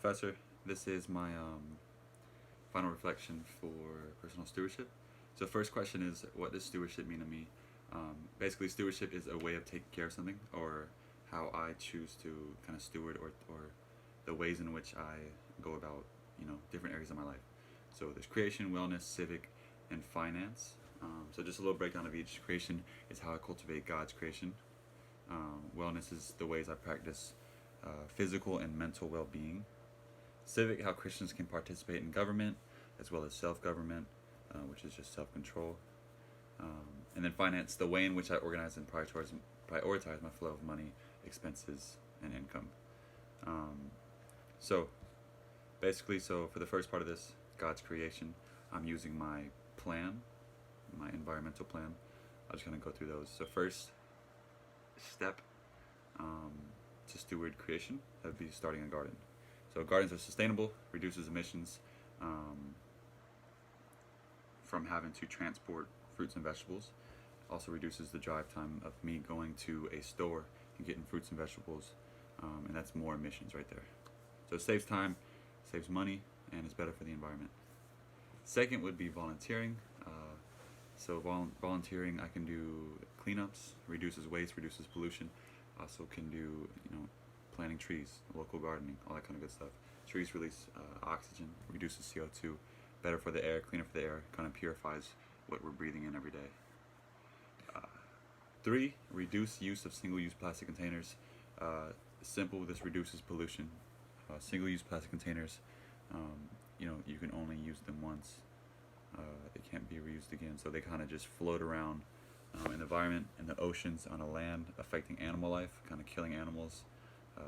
Professor. This is my final reflection for personal stewardship. So, first question is, what does stewardship mean to me? Basically, stewardship is a way of taking care of something, or how I choose to kind of steward, or the ways in which I go about, different areas of my life. So, there's creation, wellness, civic, and finance. So, just a little breakdown of each. Creation is how I cultivate God's creation. Wellness is the ways I practice physical and mental well being. Civic, how Christians can participate in government as well as self government, which is just self control. And then finance, the way in which I organize and prioritize my flow of money, expenses, and income. Um, so, basically, for the first part of this, God's creation, I'm using my plan, my environmental plan. I'm just going to go through those. So, first step um, to steward creation, that would be starting a garden. So gardens are sustainable, reduces emissions from having to transport fruits and vegetables. Also reduces the drive time of me going to a store and getting fruits and vegetables, and that's more emissions right there. So it saves time, saves money, and is better for the environment. Second would be volunteering. Volunteering, I can do cleanups, reduces waste, reduces pollution. Also can do, planting trees, local gardening, all that kind of good stuff. Trees release oxygen, reduces CO2, better for the air, cleaner for the air, kind of purifies what we're breathing in every day. Three, reduce use of single-use plastic containers. Simple, this reduces pollution. Single-use plastic containers, you can only use them once. They can't be reused again, so they kind of just float around in the environment, in the oceans, on the land, affecting animal life, kind of killing animals.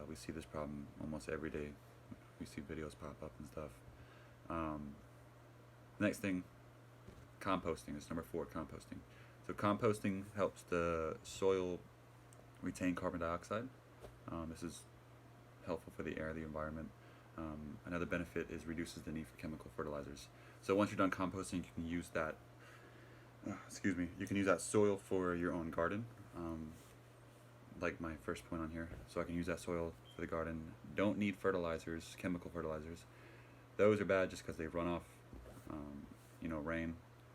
We see this problem almost every day. We see videos pop up and stuff. Next thing, composting. It's number 4, composting. So composting helps the soil retain carbon dioxide. This is helpful for the air, the environment. Another benefit is reduces the need for chemical fertilizers. So once you're done composting, you can use that. You can use that soil for your own garden. Like my first point on here. So I can use that soil for the garden. Don't need fertilizers, chemical fertilizers. Those are bad just because they run off, rain,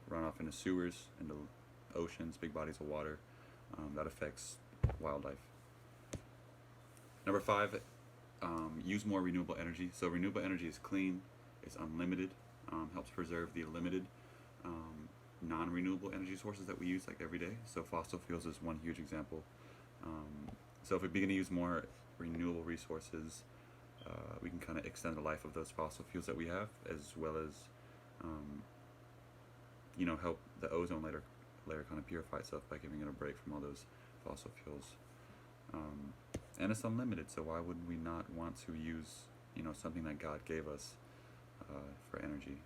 run off into sewers, into oceans, big bodies of water. That affects wildlife. Number 5, use more renewable energy. So renewable energy is clean, it's unlimited, helps preserve the limited non-renewable energy sources that we use like every day. So fossil fuels is one huge example. So if we begin to use more renewable resources, we can kind of extend the life of those fossil fuels that we have, as well as, help the ozone layer kind of purify itself by giving it a break from all those fossil fuels. And it's unlimited, so why would we not want to use, something that God gave us for energy?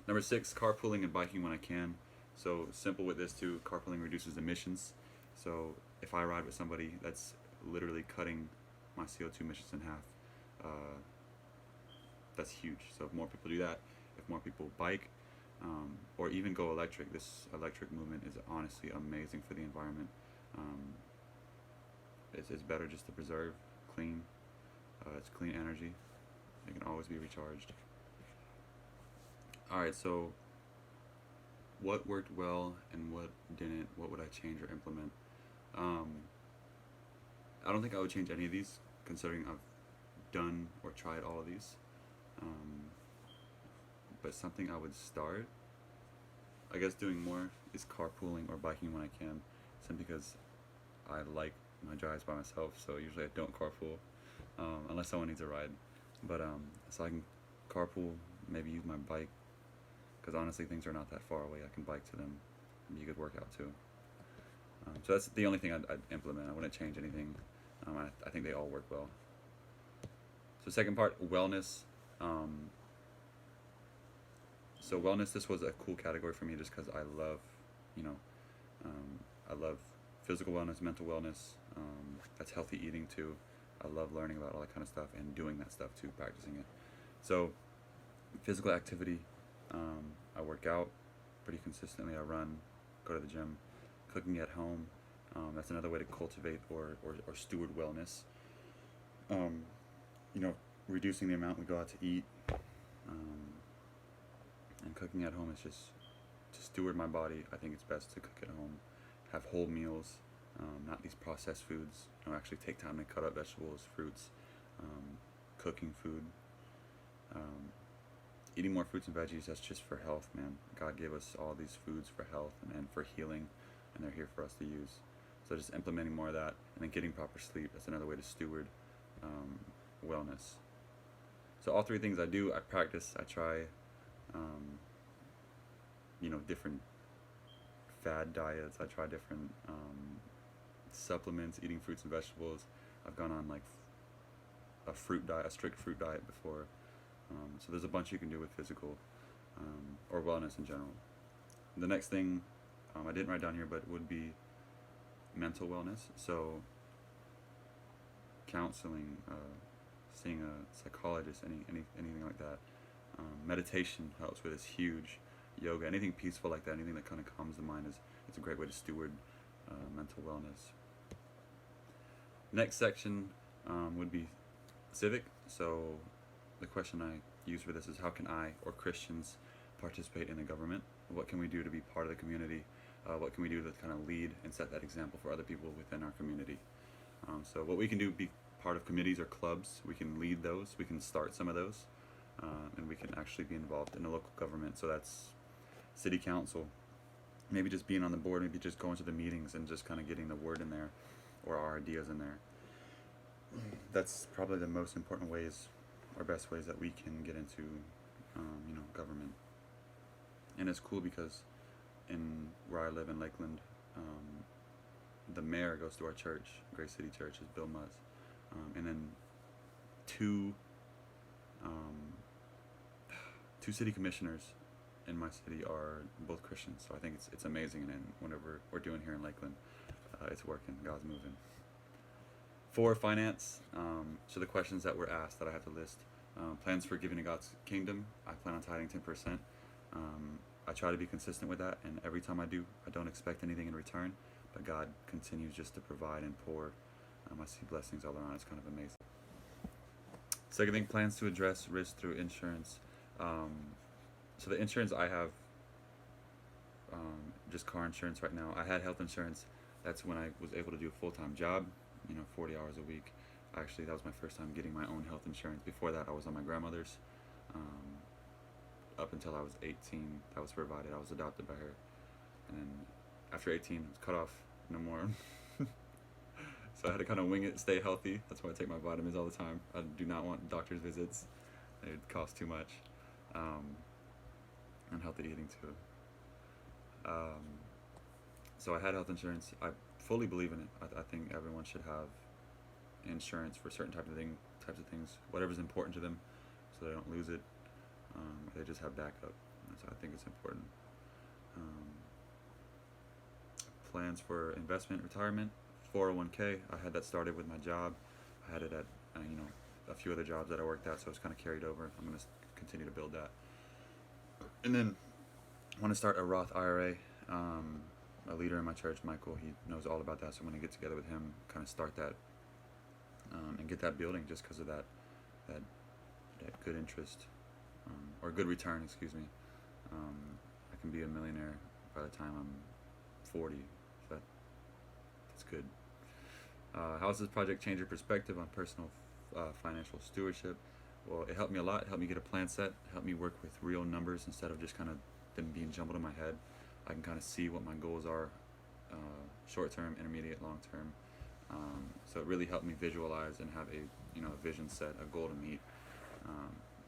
Number 6, carpooling and biking when I can. So simple with this too, carpooling reduces emissions. So if I ride with somebody, that's literally cutting my CO2 emissions in half. That's huge. So if more people do that, if more people bike, or even go electric, this electric movement is honestly amazing for the environment. It's better just to preserve, clean. It's clean energy. It can always be recharged. Alright, so what worked well and what didn't? What would I change or implement? I don't think I would change any of these, considering I've done or tried all of these. But something I would start, I guess doing more, is carpooling or biking when I can, simply because I like my drives by myself, so usually I don't carpool, unless someone needs a ride. But so I can carpool, maybe use my bike, because honestly things are not that far away. I can bike to them. It'd be a good workout too. So that's the only thing I'd implement. I wouldn't change anything. I think they all work well. So second part, wellness. So wellness, this was a cool category for me just because I love, I love physical wellness, mental wellness. That's healthy eating too. I love learning about all that kind of stuff and doing that stuff too, practicing it. So physical activity, I work out pretty consistently. I run, go to the gym. Cooking at home, that's another way to cultivate or steward wellness. reducing the amount we go out to eat, and cooking at home is just to steward my body. I think it's best to cook at home, have whole meals, not these processed foods. Actually take time to cut up vegetables, fruits, cooking food, um, eating more fruits and veggies. That's just for health, man. God gave us all these foods for health and for healing, and they're here for us to use. So just implementing more of that, and then getting proper sleep. That's another way to steward wellness. So all three things I do, I practice, I try, different fad diets. I try different supplements, eating fruits and vegetables. I've gone on like a fruit diet, a strict fruit diet before. So there's a bunch you can do with physical or wellness in general. The next thing I didn't write down here, but would be mental wellness. So counseling, seeing a psychologist, anything like that. Meditation helps with. It's huge. Yoga, anything peaceful like that, anything that kind of calms the mind it's a great way to steward mental wellness. Next section would be civic. So the question I use for this is, how can I or Christians participate in the government? What can we do to be part of the community? What can we do to kind of lead and set that example for other people within our community? So what we can do, be part of committees or clubs. We can lead those. We can start some of those. And we can actually be involved in the local government. So that's city council. Maybe just being on the board, maybe just going to the meetings and just kind of getting the word in there or our ideas in there. That's probably the most important ways or best ways that we can get into government. And it's cool because in where I live in Lakeland, the mayor goes to our church, Grace City Church, is Bill Mutz. And then two city commissioners in my city are both Christians. So I think it's amazing, and whenever we're doing here in Lakeland, it's working. God's moving. For finance, so the questions that were asked that I have to list: plans for giving to God's kingdom. I plan on tithing 10%. I try to be consistent with that, and every time I do, I don't expect anything in return, but God continues just to provide and pour. I see blessings all around. It's kind of amazing. Second thing, plans to address risk through insurance. So the insurance I have, just car insurance right now. I had health insurance. That's when I was able to do a full-time job, 40 hours a week. Actually, that was my first time getting my own health insurance. Before that, I was on my grandmother's. Up until I was 18, that was provided. I was adopted by her. And then after 18, it was cut off. No more. So I had to kind of wing it, stay healthy. That's why I take my vitamins all the time. I do not want doctor's visits. They would cost too much. And healthy eating too. So I had health insurance. I fully believe in it. I think everyone should have insurance for certain types of things, whatever's important to them, so they don't lose it. They just have backup. So I think it's important. Plans for investment, retirement, 401k. I had that started with my job. I had it at a few other jobs that I worked at, so it's kind of carried over. I'm going to continue to build that. And then I want to start a Roth IRA. A leader in my church, Michael, he knows all about that, so I'm going to get together with him, kind of start that, and get that building just because of that good interest, or good return, excuse me. I can be a millionaire by the time I'm 40, so that's good. How does this project change your perspective on personal financial stewardship? Well, it helped me a lot. It helped me get a plan set. It helped me work with real numbers instead of just kind of them being jumbled in my head. I can kind of see what my goals are, short-term, intermediate, long-term. So it really helped me visualize and have a vision set, a goal to meet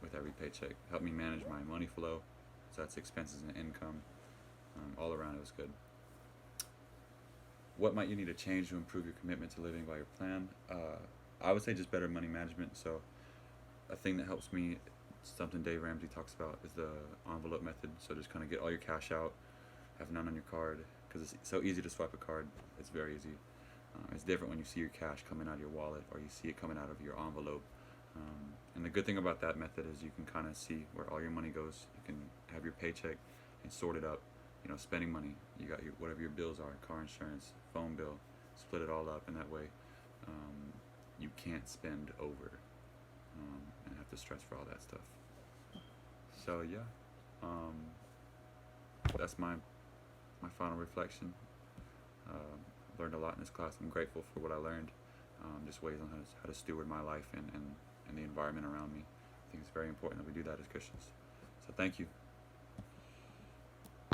with every paycheck. Helped me manage my money flow, so that's expenses and income. All around it was good. What might you need to change to improve your commitment to living by your plan? I would say just better money management. So a thing that helps me, something Dave Ramsey talks about, is the envelope method. So just kind of get all your cash out, have none on your card, because it's so easy to swipe a card. It's very easy. It's different when you see your cash coming out of your wallet or you see it coming out of your envelope. And the good thing about that method is you can kind of see where all your money goes. You can have your paycheck and sort it up. Spending money. You got whatever your bills are, car insurance, phone bill, split it all up, and that way you can't spend over. And the stress for all that stuff. So yeah, um, that's my final reflection. I've learned a lot in this class. I'm grateful for what I learned. Just ways on how to steward my life and the environment around me. I think it's very important that we do that as Christians. So thank you.